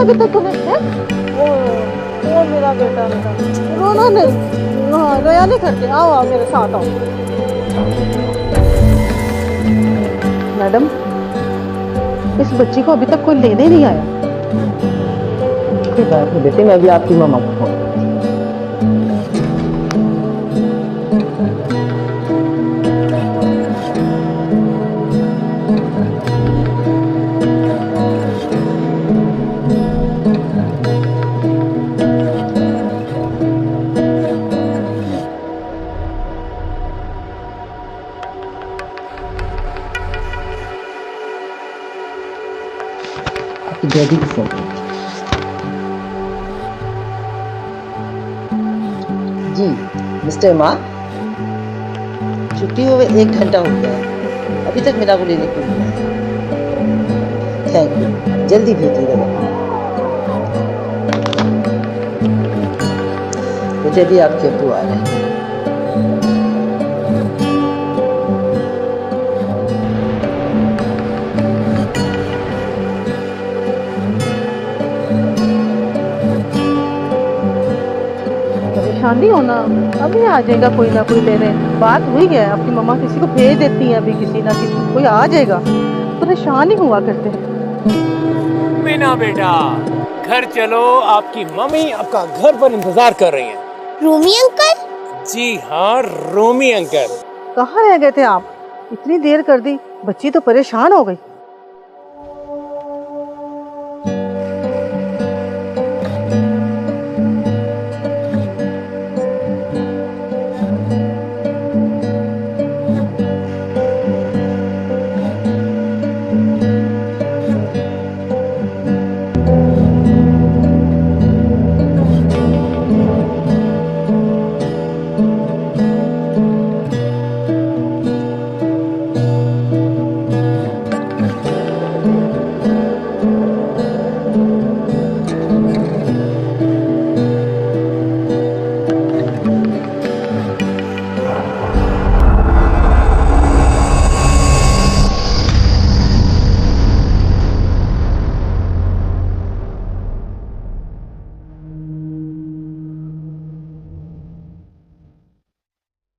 अभी तक तुम्हें है? वो मेरा बेटा रोना नहीं, हाँ रोया नहीं करके। आओ आओ मेरे साथ आओ। मैडम, इस बच्ची को अभी तक कोई लेने नहीं आया। कोई बात नहीं बेटे, मैं अभी आपकी मामा को फोन। आपकी डैडी की फोन। जी मिस्टर माँ, छुट्टी हुए 1 घंटा हो गया है, अभी तक मेरा को लेने को नहीं आया। थैंक यू, जल्दी भेजिएगा। मुझे भी आपके अब्बू आ रहे हैं। परेशान नहीं होना, अभी आ जाएगा कोई ना कोई लेने। बात हुई है, अपनी मम्मा किसी को भेज देती है, अभी किसी ना किसी कोई आ जाएगा। परेशान ही हुआ करते हैं। मीना बेटा, घर चलो, आपकी मम्मी आपका घर पर इंतजार कर रही हैं। रूमी अंकल? जी हाँ, रोमी अंकल। कहाँ रह गए थे आप? इतनी देर कर दी, बच्ची तो परेशान हो गई।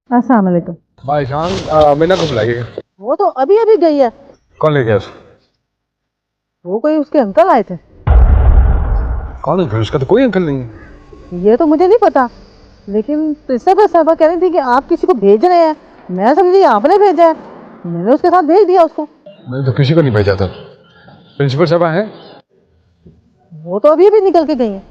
अस्सलाम वालेकुम। भाईजान, मीना को बुलाइए। वो तो अभी अभी गई है। कौन ले गया उसे? वो कोई उसके अंकल आए थे। कौन अंकल? उसका तो कोई अंकल नहीं है। ये तो मुझे नहीं पता, लेकिन प्रिंसिपल साहबा कह रही थी कि आप किसी को भेज रहे हैं। मैं समझी आपने भेजा है, मैंने उसके साथ भेज दिया उसको। मैंने तो किसी को नहीं भेजा था। प्रिंसिपल साहब हैं? वो तो अभी अभी निकल के गई है।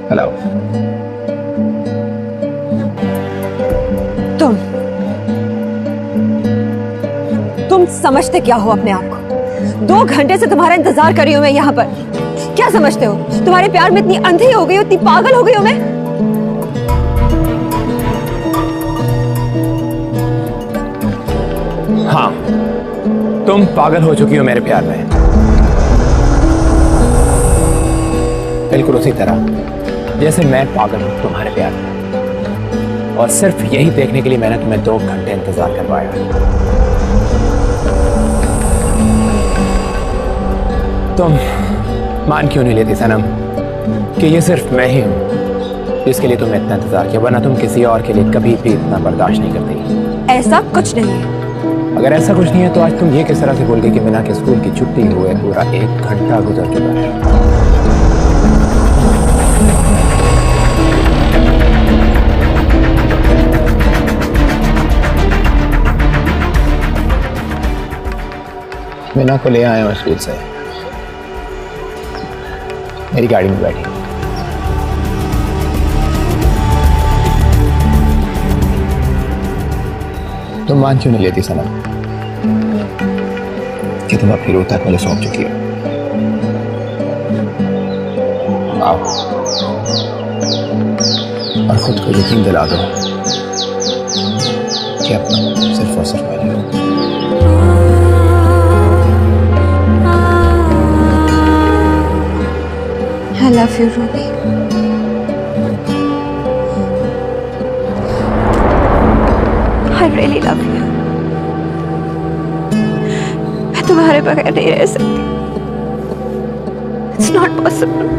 हेलो। तुम समझते क्या हो अपने आप को? 2 घंटे से तुम्हारा इंतजार कर रही हूं मैं यहाँ पर। क्या समझते हो? तुम्हारे प्यार में इतनी अंधी हो गई हो, इतनी पागल हो गई हो मैं? हाँ, तुम पागल हो चुकी हो मेरे प्यार में, बिल्कुल उसी तरह जैसे मैं पागल हूं तुम्हारे प्यार में। और सिर्फ यही देखने के लिए मैंने तुम्हें 2 घंटे इंतजार करवाया। तुम मान क्यों नहीं लेती सनम? कि ये सिर्फ मैं ही हूँ जिसके लिए तुमने इतना इंतजार किया, वरना तुम किसी और के लिए कभी भी इतना बर्दाश्त नहीं करती। ऐसा कुछ नहीं है। अगर ऐसा कुछ नहीं है तो आज तुम ये किस तरह से बोल गई कि मीना के स्कूल की छुट्टी हुए पूरा 1 घंटा गुजर चुका है। मीना को ले आया हूँ स्कूल से, मेरी गाड़ी में बैठी। तुम मान क्यों नहीं लेती सनम कि तुम अपनी रूह तक मुझे सौंप चुकी हो? आओ और खुद को यकीन दिला दो कि अपना सिर्फ और सिर्फ मैंने हूं। I love you, Ruby. I really love you. मैं तुम्हारे बगैर नहीं रह सकती। It's not possible.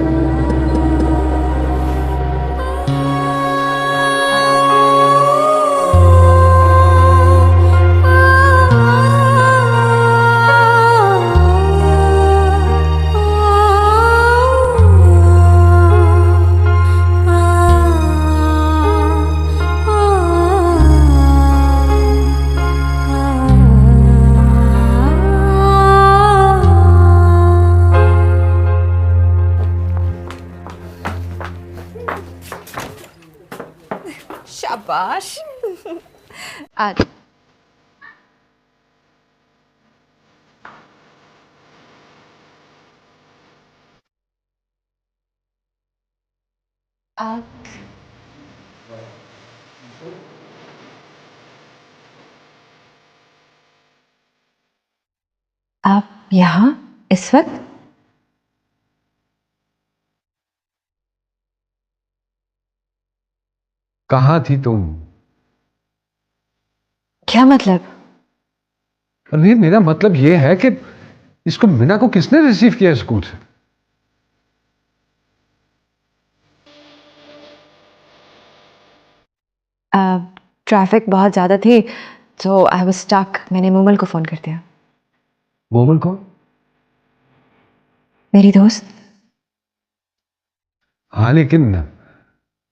शाबाश। आज आप यहाँ इस वक्त? कहाँ थी तुम? क्या मतलब? अरे मेरा मतलब यह है कि इसको मीना को किसने रिसीव किया स्कूल से? ट्रैफिक बहुत ज्यादा थी तो आई वाज स्टक। मैंने मोमल को फोन कर दिया। मोमल को? मेरी दोस्त। हाँ लेकिन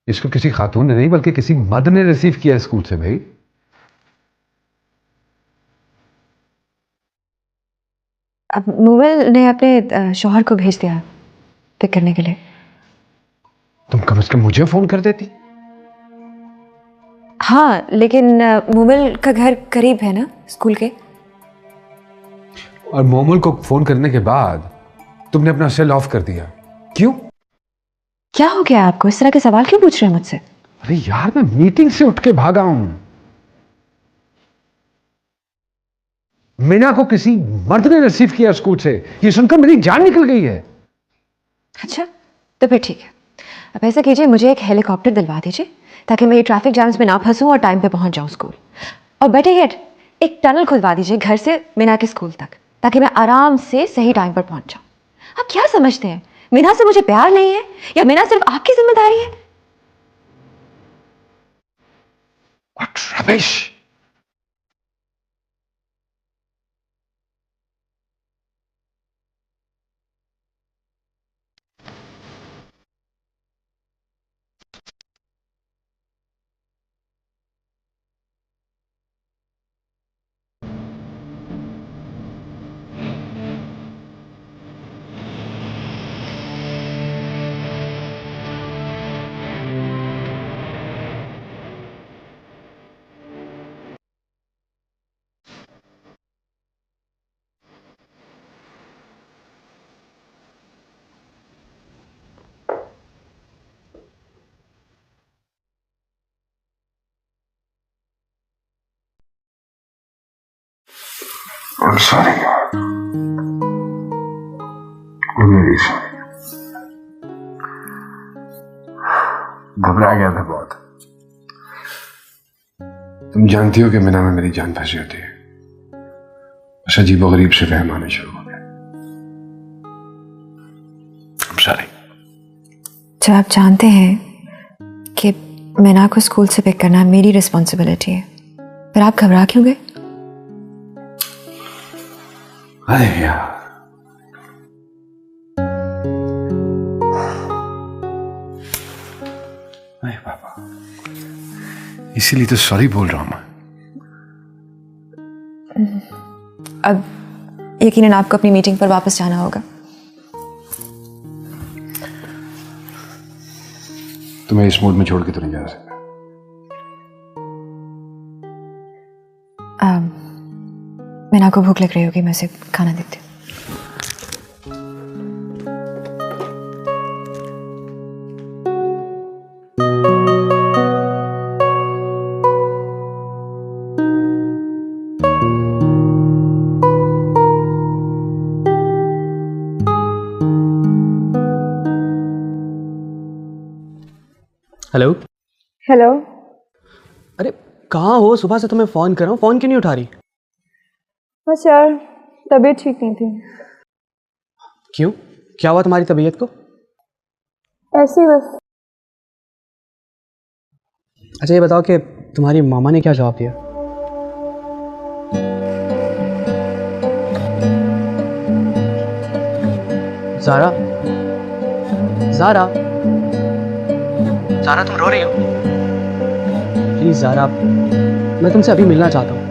इसको किसी खातून ने नहीं बल्कि किसी मर्द ने रिसीव किया स्कूल से भाई। अब मोमल ने अपने शौहर को भेज दिया पिक करने के लिए। तुम कम से कम मुझे फोन कर देती। हाँ लेकिन मोमल का घर करीब है ना स्कूल के। और मोमल को फोन करने के बाद तुमने अपना सेल ऑफ कर दिया, क्यों? क्या हो गया आपको? इस तरह के सवाल क्यों पूछ रहे हैं मुझसे? अरे यार मैं मीटिंग से उठ के भागा हूं। मीना को किसी मर्द ने रिसीव किया स्कूल से, ये सुनकर मेरी जान निकल गई है। अच्छा तो फिर ठीक है। अब ऐसा कीजिए, मुझे एक हेलीकॉप्टर दिलवा दीजिए ताकि मैं ये ट्रैफिक जैम्स में ना फंसूं और टाइम पे पहुंच जाऊं स्कूल। और बेटर येट एक टनल खुदवा दीजिए घर से मीना के स्कूल तक ताकि मैं आराम से सही टाइम पर पहुंच जाऊं। आप क्या समझते हैं मीना से मुझे प्यार नहीं है या मीना सिर्फ आपकी जिम्मेदारी है? What rubbish! I'm sorry. I'm really sorry. घबरा गया था बहुत। तुम जानती हो कि मीना में मेरी जान फंसी होती है। बस अजीबोगरीब से वहम आने शुरू हो गए। I'm sorry. जब आप जानते हैं कि मैना को स्कूल से पिक करना मेरी रिस्पॉन्सिबिलिटी है, फिर आप घबरा क्यों गए? अरे यार, अरे बाबा, इसीलिए तो सॉरी बोल रहा हूं मैं। अब यकीनन आपको अपनी मीटिंग पर वापस जाना होगा। तुम्हें इस मूड में छोड़ के तो नहीं जा सकता। मैना को भूख लग रही होगी, मैं उसे खाना देती हूँ। हेलो। हेलो। अरे कहाँ हो? सुबह से तुम्हें फ़ोन कर रहा हूँ, फ़ोन क्यों नहीं उठा रही? बस यार तबीयत ठीक नहीं थी। क्यों? क्या हुआ तुम्हारी तबीयत को? ऐसे ही बस। अच्छा ये बताओ कि तुम्हारी मामा ने क्या जवाब दिया? ज़ारा, ज़ारा, ज़ारा तुम रो रही हो? प्लीज़ ज़ारा, मैं तुमसे अभी मिलना चाहता हूँ।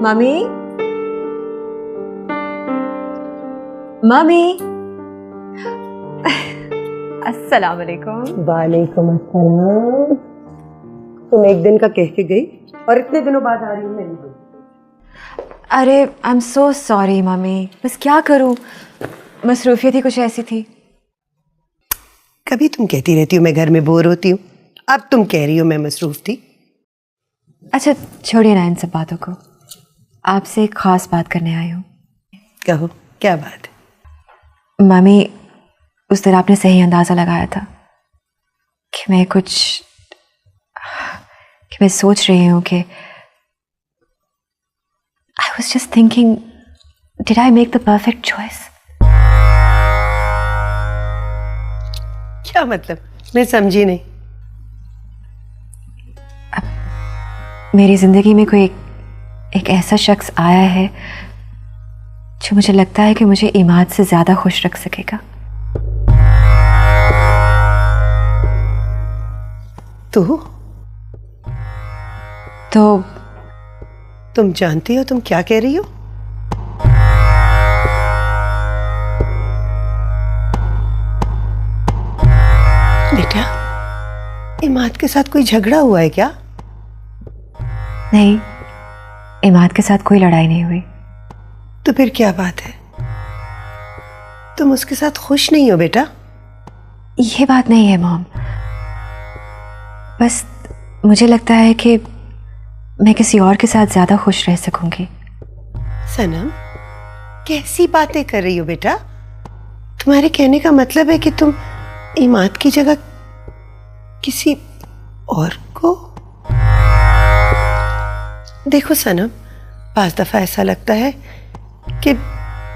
मम्मी, मम्मी, अस्सलाम वालेकुम। वालेकुम अस्सलाम। तुम एक दिन का कह के गई और इतने दिनों बाद आ रही हो मेरे लिए। अरे I am so sorry mummy, बस क्या करूं, मसरूफियत ही कुछ ऐसी थी। कभी तुम कहती रहती हो मैं घर में बोर होती हूँ, अब तुम कह रही हो मैं मसरूफ थी। अच्छा छोड़िए ना इन सब बातों को, आपसे एक खास बात करने आई हूँ। कहो क्या बात है? मम्मी, उस दिन आपने सही अंदाज़ा लगाया था कि मैं सोच रही हूँ कि I was just thinking, did I make the perfect choice? क्या मतलब? मैं समझी नहीं। मेरी ज़िंदगी में कोई एक ऐसा शख्स आया है जो मुझे लगता है कि मुझे इमाद से ज़्यादा खुश रख सकेगा। तो तुम जानती हो तुम क्या कह रही हो? बेटा, इमाद के साथ कोई झगड़ा हुआ है क्या? नहीं, इमाद के साथ कोई लड़ाई नहीं हुई। तो फिर क्या बात है? तुम उसके साथ खुश नहीं हो बेटा? ये बात नहीं है मॉम, बस मुझे लगता है कि मैं किसी और के साथ ज़्यादा खुश रह सकूंगी। सनम, कैसी बातें कर रही हो बेटा? तुम्हारे कहने का मतलब है कि तुम इमाद की जगह किसी और को? देखो सनम, पांच दफा ऐसा लगता है कि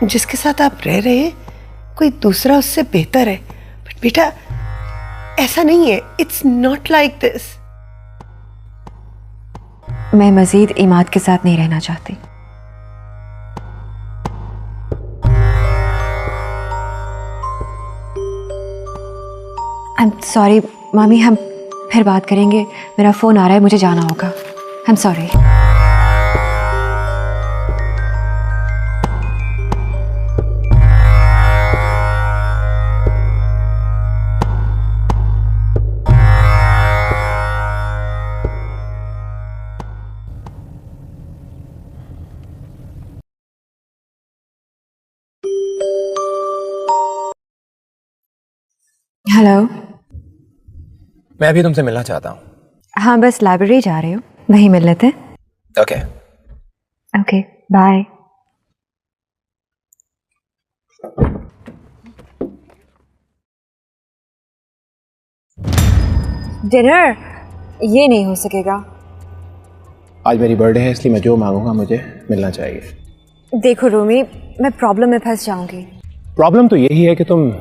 जिसके साथ आप रह रहे हैं कोई दूसरा उससे बेहतर है, बट बेटा ऐसा नहीं है। It's not like this. मैं मजीद इमाद के साथ नहीं रहना चाहती। आई एम सॉरी मामी, हम फिर बात करेंगे, मेरा फ़ोन आ रहा है, मुझे जाना होगा। I am sorry. हेलो। मैं अभी तुमसे मिलना चाहता हूँ। हाँ, बस लाइब्रेरी जा रही हूँ, वहीं मिल लेते हैं। ओके। Okay, bye. डिनर ये नहीं हो सकेगा। आज मेरी बर्थडे है, इसलिए मैं जो मांगूंगा मुझे मिलना चाहिए। देखो रूमी, मैं प्रॉब्लम में फंस जाऊंगी। प्रॉब्लम तो यही है कि तुम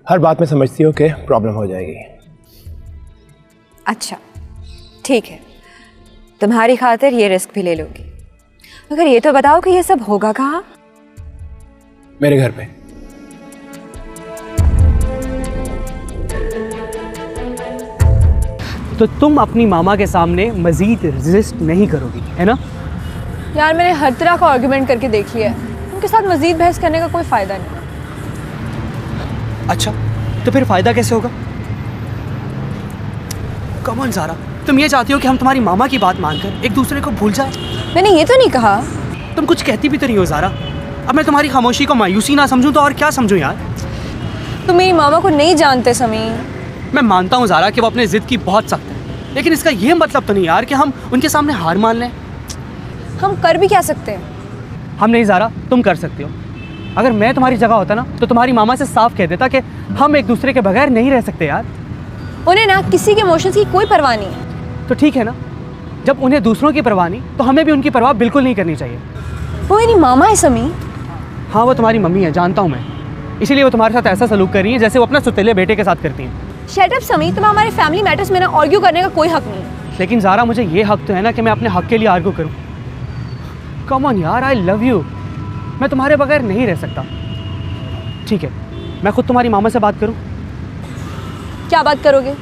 हर बात में समझती हो कि प्रॉब्लम हो जाएगी। अच्छा ठीक है, तुम्हारी खातिर ये रिस्क भी ले लूंगी, मगर ये तो बताओ कि ये सब होगा कहाँ? मेरे घर पे। तो तुम अपनी मामा के सामने मजीद रेजिस्ट नहीं करोगी, है ना? यार मैंने हर तरह का आर्गुमेंट करके देख लिया है, उनके साथ मजीद बहस करने का कोई फ़ायदा नहीं। अच्छा, तो फिर फ़ायदा कैसे होगा? कम ऑन ज़ारा, तुम ये चाहती हो कि हम तुम्हारी मामा की बात मानकर एक दूसरे को भूल जाए? मैंने ये तो नहीं कहा। तुम कुछ कहती भी तो नहीं हो ज़ारा। अब मैं तुम्हारी खामोशी को मायूसी ना समझूं तो और क्या समझूं यार? तुम मेरी मामा को नहीं जानते समीर। मैं मानता हूँ ज़ारा कि वो अपने ज़िद की बहुत सख्त है, लेकिन इसका ये मतलब तो नहीं यार कि हम उनके सामने हार मान लें। हम कर भी क्या सकते हैं? हम नहीं ज़ारा, तुम कर सकते हो। अगर मैं तुम्हारी जगह होता ना तो तुम्हारी मामा से साफ कह देता कि हम एक दूसरे के बगैर नहीं रह सकते यार। उन्हें ना किसी के इमोशंस की कोई परवाह नहीं है। तो ठीक है ना, जब उन्हें दूसरों की परवाह नहीं तो हमें भी उनकी परवाह बिल्कुल नहीं करनी चाहिए। वो मेरी मामा है समीर। हाँ, वो तुम्हारी मम्मी है, जानता हूँ मैं, इसीलिए वो तुम्हारे साथ ऐसा सलूक कर रही है जैसे वो अपना सुतीले बेटे के साथ करती है। शट अप समीर, तुम्हें हमारे फैमिली मैटर्स में ना आर्ग्यू करने का कोई हक नहीं है। लेकिन ज़ारा, मुझे ये हक तो है ना कि मैं अपने हक के लिए आर्ग्यू करूँ। कम ऑन यार, आई लव यू, मैं तुम्हारे बगैर नहीं रह सकता। ठीक है, मैं खुद तुम्हारी मामा से बात करूँ? क्या बात करोगे?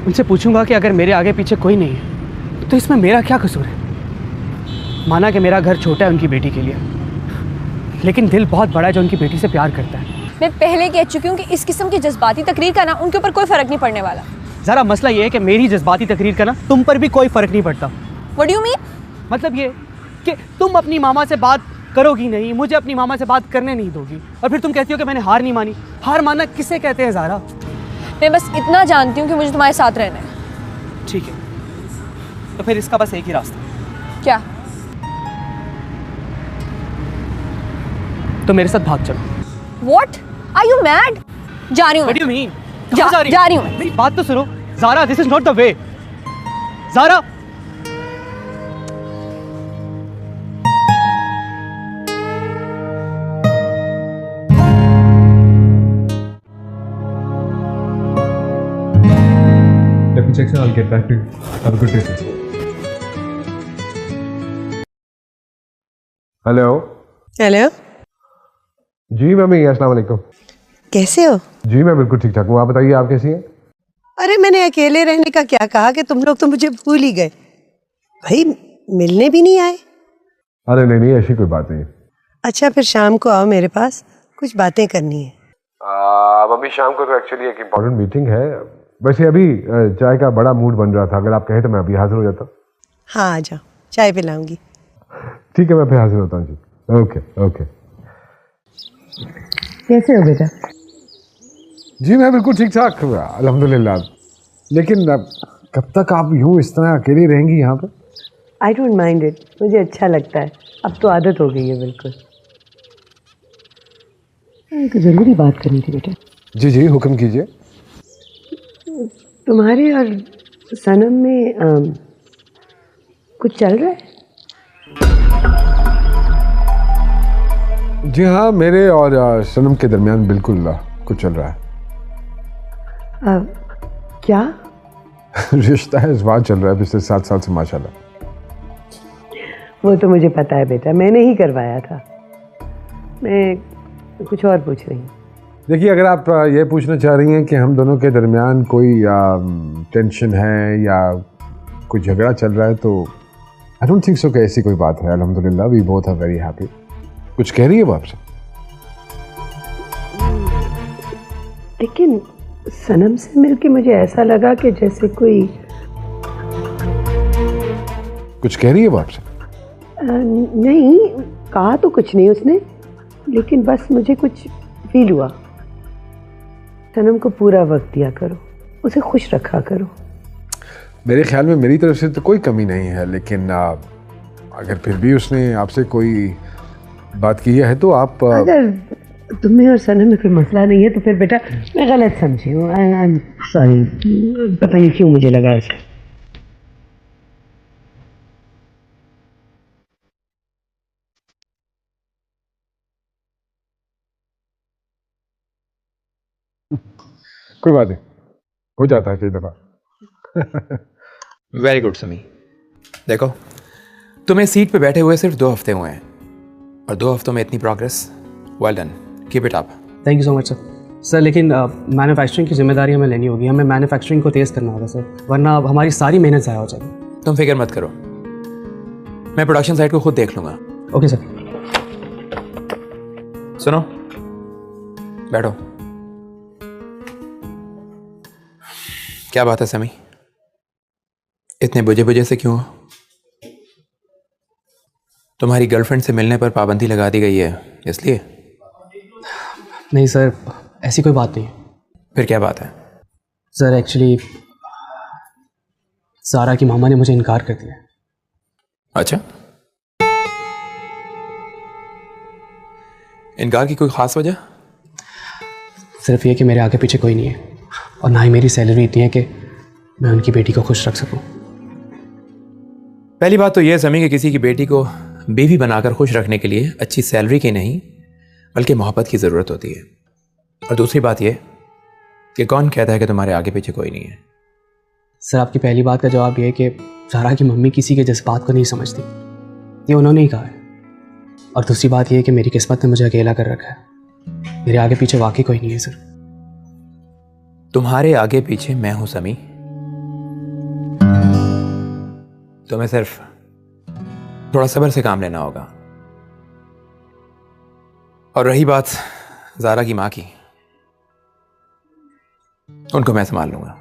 उनसे पूछूंगा कि अगर मेरे आगे पीछे कोई नहीं है तो इसमें मेरा क्या कसूर है। माना कि मेरा घर छोटा है उनकी बेटी के लिए, लेकिन दिल बहुत बड़ा है जो उनकी बेटी से प्यार करता है। मैं पहले कह चुकी हूँ कि इस किस्म की जज्बाती तकरीर का ना उनके ऊपर कोई फ़र्क नहीं पड़ने वाला। ज़रा मसला ये है कि मेरी जज्बाती तकरीर का ना तुम पर भी कोई फ़र्क नहीं पड़ता। What do you mean? मतलब ये कि तुम अपनी मामा से बात करोगी नहीं, मुझे अपनी मामा से बात करने नहीं दोगी, और फिर तुम कहती हो कि मैंने हार नहीं मानी। हार मानना किसे कहते हैं ज़ारा? मैं बस इतना जानती हूँ कि मुझे तुम्हारे साथ रहना है। ठीक है, तो फिर इसका बस एक ही रास्ता। क्या? तो मेरे साथ भाग चलो। What? Are you mad? जा रही हूँ। What do you mean? जा कहाँ जा रही हूँ मैं। मेरी बात तो सुनो Zara, this is not the way. Zara, Let me check, sir. I'll get back to you. Have a good day, sir. Hello. Hello, जी मम्मी, अस्सलाम वालेकुम। कैसे हो? जी मैं बिल्कुल ठीक ठाक हूँ, आप बताइए आप कैसी हैं? अरे मैंने अकेले रहने का क्या कहा कि तुम लोग तो मुझे भूल ही गए। भाई मिलने भी नहीं आए। अरे नहीं नहीं, ऐसी कोई बात नहीं। अच्छा फिर शाम को आओ मेरे पास, कुछ बातें करनी है। अभी शाम को तो एक्चुअली एक इम्पोर्टेंट मीटिंग है। वैसे अभी चाय का बड़ा मूड बन रहा था, अगर आप कहें तो मैं अभी हाजिर हो जाता। हाँ आ जाओ, चाय पिलाऊंगी। ठीक है, मैं फिर हाजिर होता हूँ जी। Okay okay. कैसे हो बेटा? जी मैं बिल्कुल ठीक ठाक, अल्हम्दुलिल्लाह। लेकिन कब तक आप यूँ इस तरह अकेली रहेंगी यहाँ पर? आई डोंट माइंड इट, मुझे अच्छा लगता है, अब तो आदत हो गई है बिल्कुल। एक ज़रूरी बात करनी थी बेटा। जी जी हुक्म कीजिए। तुम्हारे और सनम में कुछ चल रहा है? जी हाँ, मेरे और सनम के दरमियान बिल्कुल कुछ चल रहा है। क्या? रिश्ता है, इस बात चल रहा है पिछले 7 साल से माशाल्लाह। वो तो मुझे पता है बेटा, मैंने ही करवाया था। मैं कुछ और पूछ रही हूँ। देखिए, अगर आप ये पूछना चाह रही हैं कि हम दोनों के दरमियान कोई टेंशन है या कोई झगड़ा चल रहा है, तो आई डोंट थिंक सो कि ऐसी कोई बात है। अल्हम्दुलिल्लाह we both are very happy. कुछ कह रही है वो आपसे? लेकिन सनम से मिलके मुझे ऐसा लगा कि जैसे कोई कुछ कह रही है वो आपसे? नहीं, कहा तो कुछ नहीं उसने, लेकिन बस मुझे कुछ फील हुआ। सनम को पूरा वक्त दिया करो, उसे खुश रखा करो। मेरे ख्याल में मेरी तरफ से तो कोई कमी नहीं है, लेकिन अगर फिर भी उसने आपसे कोई बात की है तो आप अगर तुम्हें और सनम में कोई मसला नहीं है तो फिर बेटा मैं गलत समझी हूँ। आई एम सॉरी, पता नहीं क्यों मुझे लगा ऐसा। कोई बात नहीं, हो जाता है कई दफ़ा। वेरी गुड समी। देखो, तुम्हें सीट पे बैठे हुए सिर्फ 2 हफ्ते हुए हैं और 2 हफ्तों में इतनी progress, well done, keep it up. Thank you so much sir. Sir लेकिन मैन्युफैक्चरिंग की जिम्मेदारी हमें लेनी होगी, हमें मैन्युफैक्चरिंग को तेज़ करना होगा सर, वरना हमारी सारी मेहनत ज़ाया हो जाएगी। तुम फिक्र मत करो, मैं प्रोडक्शन साइड को खुद देख लूँगा। Okay sir. सुनो, बैठो। क्या बात है समी, इतने बुझे बुझे से क्यों हो? तुम्हारी गर्लफ्रेंड से मिलने पर पाबंदी लगा दी गई है इसलिए? नहीं सर, ऐसी कोई बात नहीं है। फिर क्या बात है? सर एक्चुअली सारा की मामा ने मुझे इनकार कर दिया। अच्छा, इनकार की कोई खास वजह? सिर्फ ये कि मेरे आगे पीछे कोई नहीं है और ना ही मेरी सैलरी इतनी है कि मैं उनकी बेटी को खुश रख सकूं। पहली बात तो यह समी कि किसी की बेटी को बीवी बनाकर खुश रखने के लिए अच्छी सैलरी की नहीं बल्कि मोहब्बत की ज़रूरत होती है। और दूसरी बात यह कि कौन कहता है कि तुम्हारे आगे पीछे कोई नहीं है? सर आपकी पहली बात का जवाब यह है कि सारा की मम्मी किसी के जज्बात को नहीं समझती, ये उन्होंने ही कहा है। और दूसरी बात यह है कि मेरी किस्मत ने मुझे अकेला कर रखा है, मेरे आगे पीछे वाकई कोई नहीं है सर। तुम्हारे आगे पीछे मैं हूं समी, तुम्हें सिर्फ थोड़ा सब्र से काम लेना होगा। और रही बात ज़ारा की माँ की, उनको मैं संभाल लूंगा।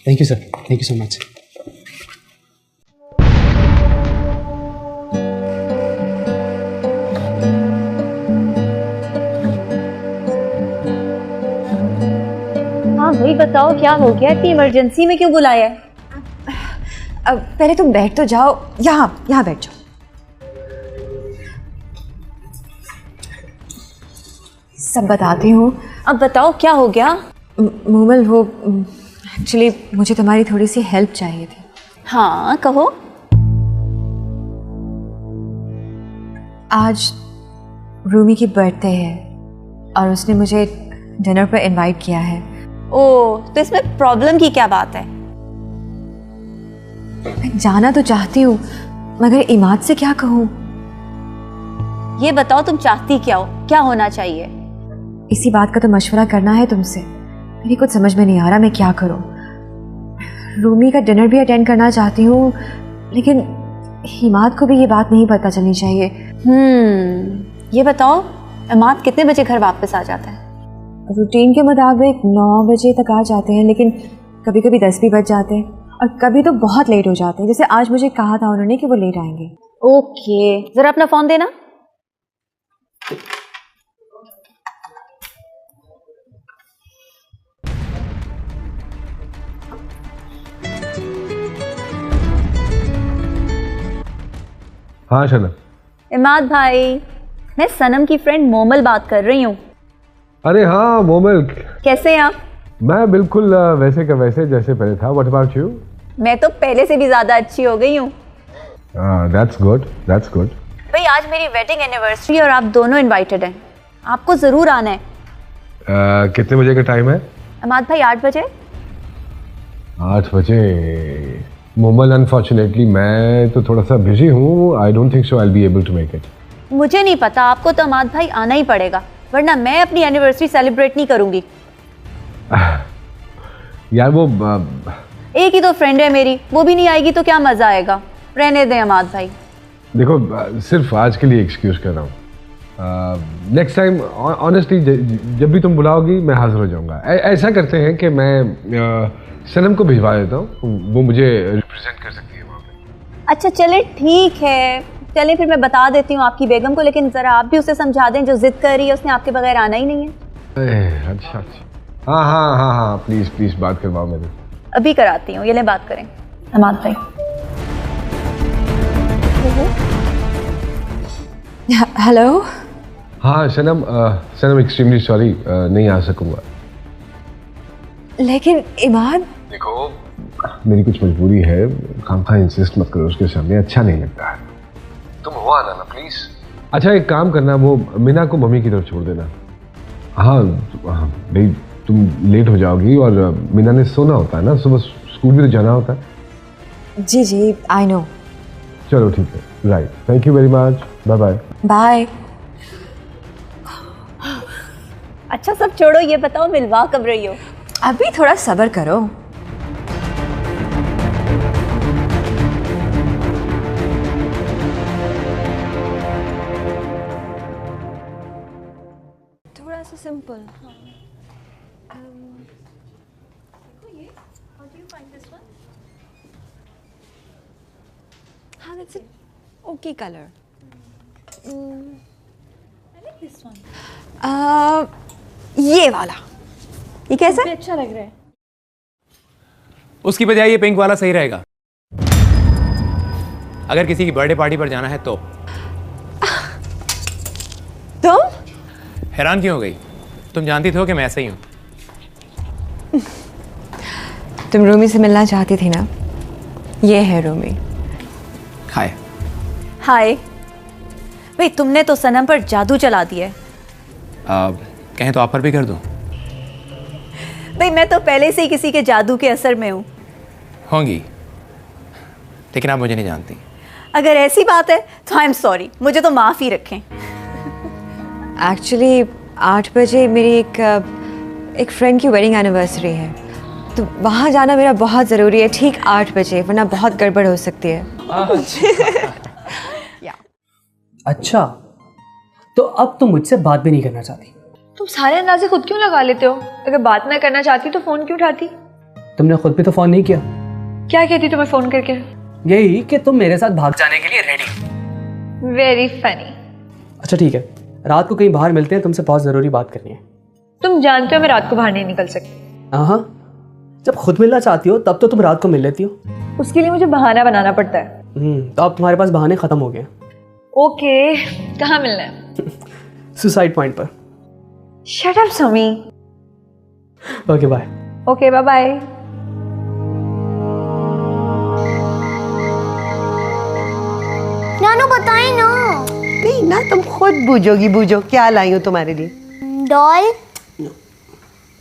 Thank you sir, thank you so much. हाँ वही बताओ, क्या हो गया? इतनी इमरजेंसी में क्यों बुलाया है? अब पहले तुम बैठ तो जाओ, यहाँ यहाँ बैठ जाओ। सब बताती हूँ। अब बताओ क्या हो गया? मूमल, वो एक्चुअली मुझे तुम्हारी थोड़ी सी हेल्प चाहिए थी। हाँ कहो। आज रूमी की बर्थडे है और उसने मुझे डिनर पर इनवाइट किया है। ओह, तो इसमें प्रॉब्लम की क्या बात है? मैं जाना तो चाहती हूँ मगर इमाद से क्या कहूँ? ये बताओ तुम चाहती क्या हो, क्या होना चाहिए? इसी बात का तो मशवरा करना है तुमसे। मेरी कुछ समझ में नहीं आ रहा मैं क्या करूँ। रूमी का डिनर भी अटेंड करना चाहती हूँ लेकिन इमाद को भी ये बात नहीं पता चलनी चाहिए। ये बताओ इमाद कितने बजे घर वापस आ जाता है? रूटीन के मुताबिक 9 बजे तक आ जाते हैं, लेकिन कभी कभी 10 भी बज जाते हैं और कभी तो बहुत लेट हो जाते हैं। जैसे आज मुझे कहा था उन्होंने कि वो लेट आएंगे। ओके, जरा अपना फोन देना। हाँ शनम। इमाद भाई, मैं सनम की फ्रेंड मोमल बात कर रही हूँ। अरे हाँ मोमल, कैसे हैं आप? मैं बिल्कुल वैसे का वैसे जैसे पहले था। What about you? मैं तो पहले से भी ज्यादा अच्छी हो गई हूँ। That's good, that's good. भाई आज मेरी वेडिंग एनिवर्सरी और आप दोनों इनवाइटेड हैं, आपको जरूर आना है। कितने बजे का टाइम है? इमाद भाई 8 बजे। 8 बजे? मोमल अनफॉर्चुनेटली मैं तो थोड़ा सा बिजी हूँ। I don't think so I will be able to make it. मुझे नहीं पता, आपको तो इमाद भाई आना ही पड़ेगा, वरना मैं अपनी एनिवर्सरी सेलिब्रेट नहीं करूंगी। यार वो एक ही तो फ्रेंड है मेरी, वो भी नहीं आएगी तो क्या मजा आएगा। रहने दें इमाद भाई। देखो सिर्फ आज के लिए एक्सक्यूज कर रहा हूँ। नेक्स्ट टाइम ऑनेस्टली जब भी तुम बुलाओगी मैं हाजिर हो जाऊंगा। ऐसा करते हैं कि मैं सनम को भिजवा देता हूँ, वो मुझे रिप्रेजेंट कर सकती है वहाँ पे। अच्छा चले ठीक है, चले फिर मैं बता देती हूँ आपकी बेगम को, लेकिन ज़रा आप भी उसे समझा दें, जो जिद कर रही है उसने आपके बगैर आना ही नहीं है। अच्छा अच्छा, हाँ हाँ हाँ हाँ, प्लीज प्लीज बात करवाओ मेरे। अभी कराती हूँ, ये ले बात करें। अमाद भाई। हेलो। हाँ सनम, सनम एक्सट्रीमली सॉरी, नहीं आ सकूंगा। लेकिन इमाद, देखो मेरी कुछ मजबूरी है, खामखा इंसिस्ट मत करो उसके सामने, अच्छा नहीं लगता है। तुम हो आना ना प्लीज। अच्छा एक काम करना, वो मीना को मम्मी की तरफ छोड़ देना। हाँ भाई तुम लेट हो जाओगी और मीना ने सोना होता है ना, सुबह स्कूल भी तो जाना होता है। जी जी आई नो। चलो ठीक है, right, thank you very much, bye bye. Bye. अच्छा सब छोड़ो, ये बताओ मिलवा कब रही हो? अभी थोड़ा सब्र करो। थोड़ा सा सिंपल। हाँ that's an okay color. ये वाला, ये कैसा? अच्छा लग रहा है। उसकी बजाय ये पिंक वाला सही रहेगा, अगर किसी की बर्थडे पार्टी पर जाना है तो। तुम हैरान क्यों हो गई? तुम जानती थी कि मैं ऐसा ही हूँ। तुम रूमी से मिलना चाहती थी ना, ये है रूमी। हाय। हाय। भाई तुमने तो सनम पर जादू चला दिया है। कहें तो आप पर भी कर दूँ? भाई मैं तो पहले से ही किसी के जादू के असर में हूँ। होंगी, लेकिन आप मुझे नहीं जानती। अगर ऐसी बात है तो आई एम सॉरी, मुझे तो माफ़ ही रखें। एक्चुअली 8 बजे मेरी एक फ्रेंड की वेडिंग एनिवर्सरी है, तो वहाँ जाना मेरा बहुत ज़रूरी है, ठीक 8 बजे, वरना बहुत गड़बड़ हो सकती है। अच्छा, तो अब तुम मुझसे बात भी नहीं करना चाहती? तुम सारे अंदाजे खुद क्यों लगा लेते हो? अगर बात ना करना चाहती तो फोन क्यों उठाती? तुमने खुद भी तो फोन नहीं किया। क्या कहती तुम्हें फोन करके? यही कि तुम मेरे साथ भाग जाने के लिए रेडी। Very funny. अच्छा ठीक है, रात को कहीं बाहर मिलते हैं, तुमसे बहुत ज़रूरी बात करनी है। तुम जानते हो मैं रात को बाहर नहीं निकल सकती। हाँ, जब खुद मिलना चाहती हो तब तो तुम रात को मिल लेती हो। उसके लिए मुझे बहाना बनाना पड़ता है। तो अब तुम्हारे पास बहाने ख़त्म हो गए। ओके, कहाँ मिलना है? सुसाइड पॉइंट पर। Shut up Sami. Okay bye. Okay bye bye. नानू बताए ना। नहीं ना, तुम खुद बूझो क्या लाई हूँ तुम्हारे लिए। Doll,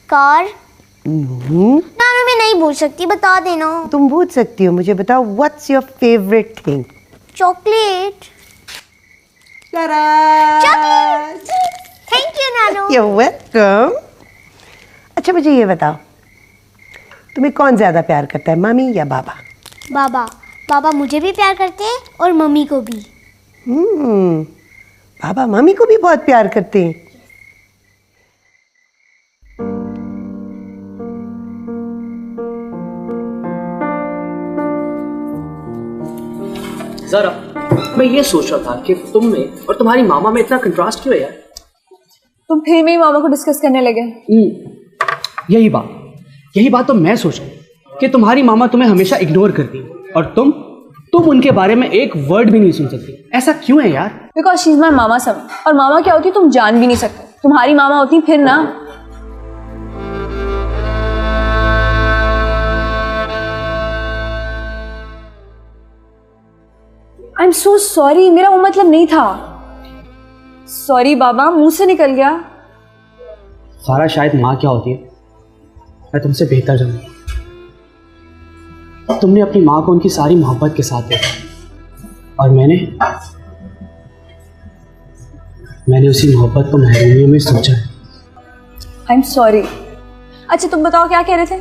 car. नानू मैं नहीं पूछ सकती, बता देना। तुम पूछ सकती हो, मुझे बताओ what's your favourite thing? Chocolate. Thank you Nanu. You welcome. अच्छा मुझे ये बताओ, तुम्हें कौन ज्यादा प्यार करता है, मम्मी या बाबा? बाबा। पापा मुझे भी प्यार करते हैं और मम्मी को भी। पापा मम्मी को भी बहुत प्यार करते हैं। जरा मैं ये सोच रहा था कि तुम में और तुम्हारी मामा में इतना कंट्रास्ट क्यों है यार? तुम फिर मेरी मामा को डिस्कस करने लगे। यही बात तो मैं सोच रहा हूँ कि तुम्हारी मामा तुम्हें हमेशा इग्नोर करती है और तुम उनके बारे में एक वर्ड भी नहीं सुन सकती। ऐसा क्यों है यार? बिकॉज शी इज माई मामा सब, और मामा क्या होती तुम जान भी नहीं सकते। तुम्हारी मामा होती फिर ना। आई एम सो सॉरी, मेरा वो मतलब नहीं था। सॉरी बाबा, मुंह से निकल गया। सारा शायद माँ क्या होती है मैं तुमसे बेहतर जानूं। तुमने अपनी माँ को उनकी सारी मोहब्बत के साथ देखा और मैंने उसी मोहब्बत को महरूमियों में सोचा है। I am sorry. अच्छा तुम बताओ क्या कह रहे थे?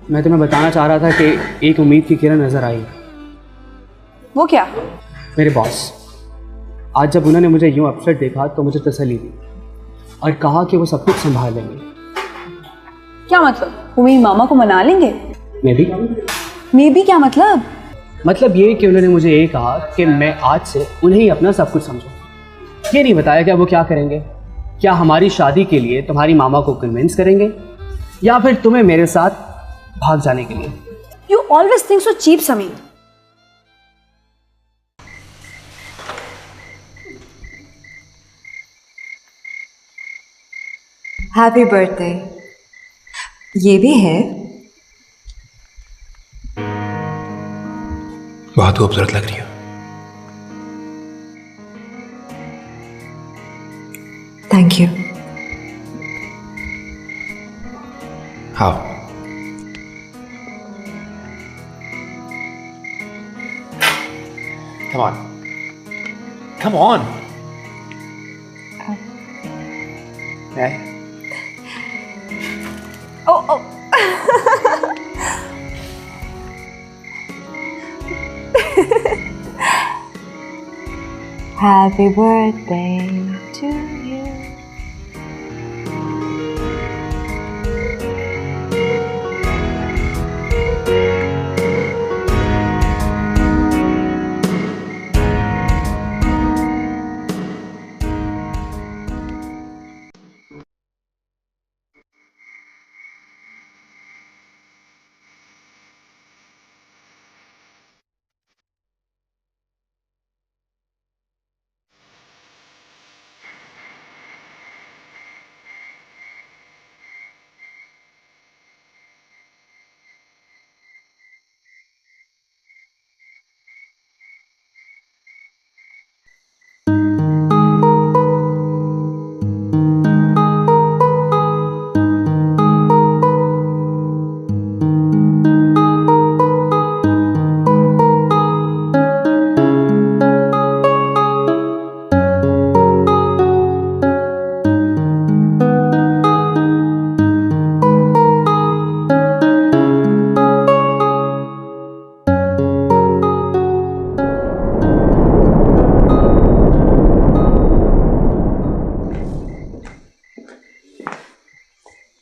मैं तुम्हें बताना चाह रहा था कि एक उम्मीद की किरण नजर आई। वो क्या? मेरे बॉस। आज जब उन्होंने मुझे यूं अपसेट देखा तो मुझे तसल्ली दी और कहा कि वो सब कुछ संभाल लेंगे। क्या मतलब? वो मेरी मामा को मना लेंगे? मे बी क्या मतलब? मतलब ये कि उन्होंने मुझे ये कहा कि मैं आज से उन्हें ही अपना सब कुछ समझूं। ये नहीं बताया कि अब वो क्या करेंगे, क्या हमारी शादी के लिए तुम्हारी मामा को कन्विंस करेंगे या फिर तुम्हें मेरे साथ भाग जाने के लिए? You always think so cheap Sameer. Happy birthday. ये भी है। बहुत खूबसूरत लग रही हो। Thank you. How? Come on. Come on. Hey. Oh. Happy birthday to you.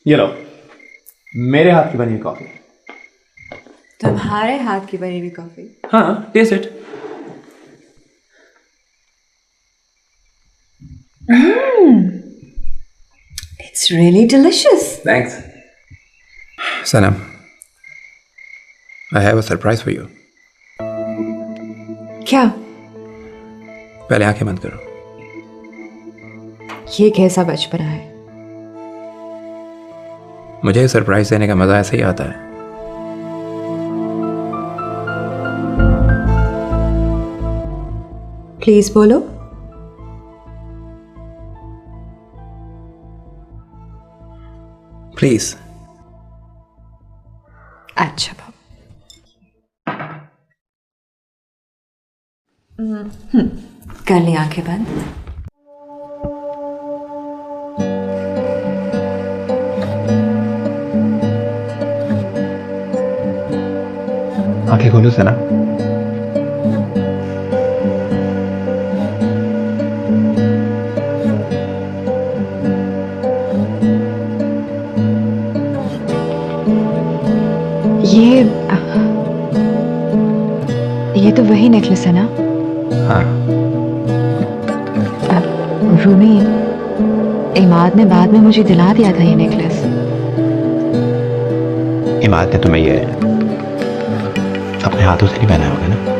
ये लो, मेरे हाथ की बनी हुई कॉफी। तुम्हारे हाथ की बनी हुई कॉफी? हाँ, taste it. It's really delicious. Thanks. Sanam, I have a surprise for you. क्या? पहले आंखें बंद करो। ये कैसा बचपना है? मुझे सरप्राइज देने का मजा ऐसे ही आता है। प्लीज बोलो। प्लीज। अच्छा बाबू। कर ली आंखें बंद। आंखें खोलो सना। ये तो वही नेकलेस है ना? हाँ। रूमी, इमाद ने बाद में मुझे दिला दिया था ये नेकलेस। इमाद ने तुम्हें ये अपने हाथों से नहीं पहनाया होगा ना?